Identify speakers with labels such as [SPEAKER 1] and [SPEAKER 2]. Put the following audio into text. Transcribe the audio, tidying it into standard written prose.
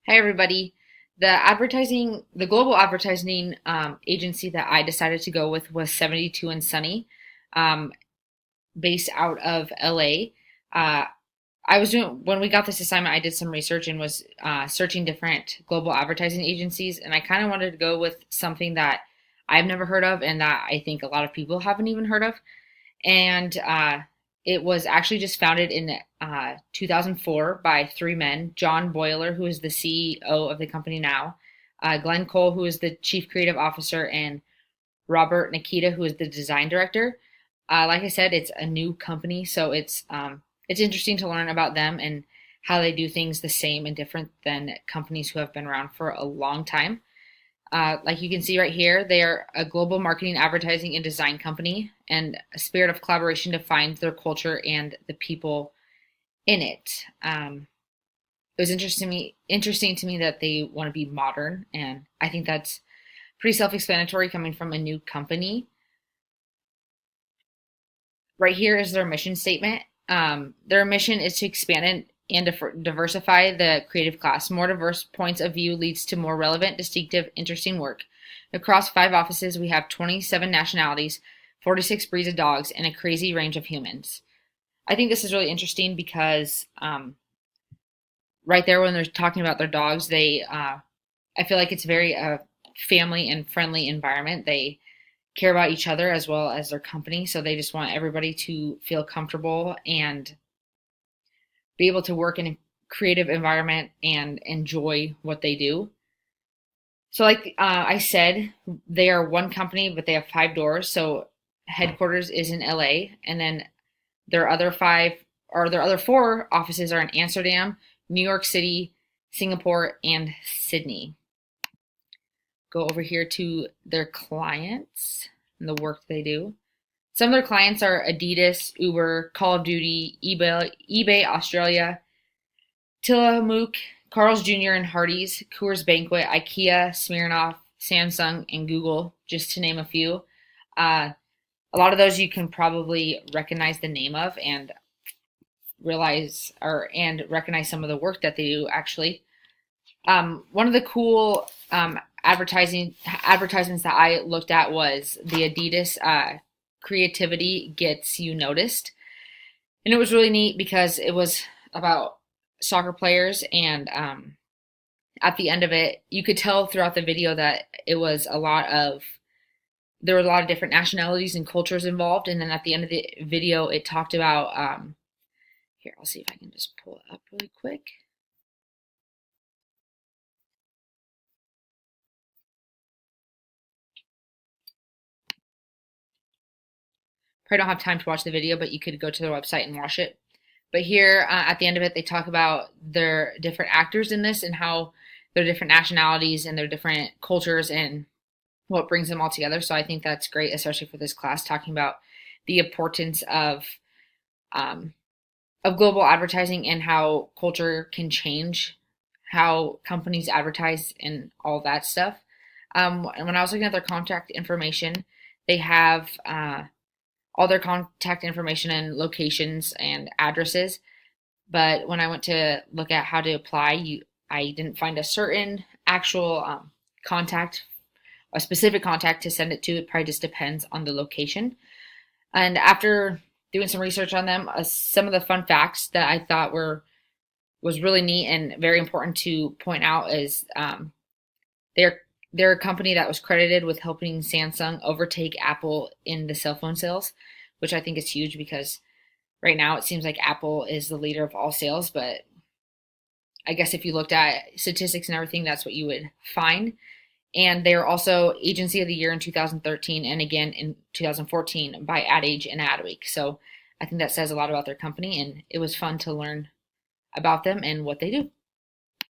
[SPEAKER 1] Hi, everybody. The global advertising agency that I decided to go with was 72andSunny, um, based out of LA. Uh, when we got this assignment, I did some research and was searching different global advertising agencies, and I kind of wanted to go with something that I've never heard of and that I think a lot of people haven't even heard of. And it was actually just founded in 2004 by three men: John Boyler, who is the CEO of the company now, Glenn Cole, who is the Chief Creative Officer, and Robert Nikita, who is the Design Director. Like I said, it's a new company, so it's interesting to learn about them and how they do things the same and different than companies who have been around for a long time. Like you can see right here, they are a global marketing, advertising, and design company, and a spirit of collaboration defines their culture and the people in it. It was interesting to me that they want to be modern, and I think that's pretty self-explanatory coming from a new company. Right here is their mission statement. Their mission is to expand and diversify the creative class. More diverse points of view leads to more relevant, distinctive, interesting work. Across 5 offices, we have 27 nationalities, 46 breeds of dogs, and a crazy range of humans. I think this is really interesting because right there, when they're talking about their dogs, I feel like it's very family and friendly environment. They care about each other as well as their company, so they just want everybody to feel comfortable and be able to work in a creative environment and enjoy what they do. So, like I said, they are one company, but they have 5 doors. So, headquarters is in LA, and then their other 4 offices are in Amsterdam, New York City, Singapore, and Sydney. Go over here to their clients and the work they do. Some of their clients are Adidas, Uber, Call of Duty, eBay Australia, Tillamook, Carl's Jr. and Hardee's, Coors Banquet, IKEA, Smirnoff, Samsung, and Google, just to name a few. Uh, a lot of those you can probably recognize the name of and recognize some of the work that they do actually. One of the cool advertisements that I looked at was the Adidas creativity gets you noticed, and it was really neat because it was about soccer players, and at the end of it, you could tell throughout the video that there were a lot of different nationalities and cultures involved, and then at the end of the video, it talked about here. I'll see if I can just pull it up really quick. Probably don't have time to watch the video, but you could go to their website and watch it. But here at the end of it, they talk about their different actors in this and how their different nationalities and their different cultures and what brings them all together. So I think that's great, especially for this class, talking about the importance of global advertising and how culture can change how companies advertise and all that stuff. And when I was looking at their contact information, they have all their contact information and locations and addresses. But when I went to look at how to apply, I didn't find a certain actual contact, a specific contact to send it to. It probably just depends on the location. And after doing some research on them, some of the fun facts that I thought was really neat and very important to point out is they're they're a company that was credited with helping Samsung overtake Apple in the cell phone sales, which I think is huge because right now it seems like Apple is the leader of all sales, but I guess if you looked at statistics and everything, that's what you would find. And they are also Agency of the Year in 2013 and again in 2014 by Ad Age and Adweek. So I think that says a lot about their company, and it was fun to learn about them and what they do.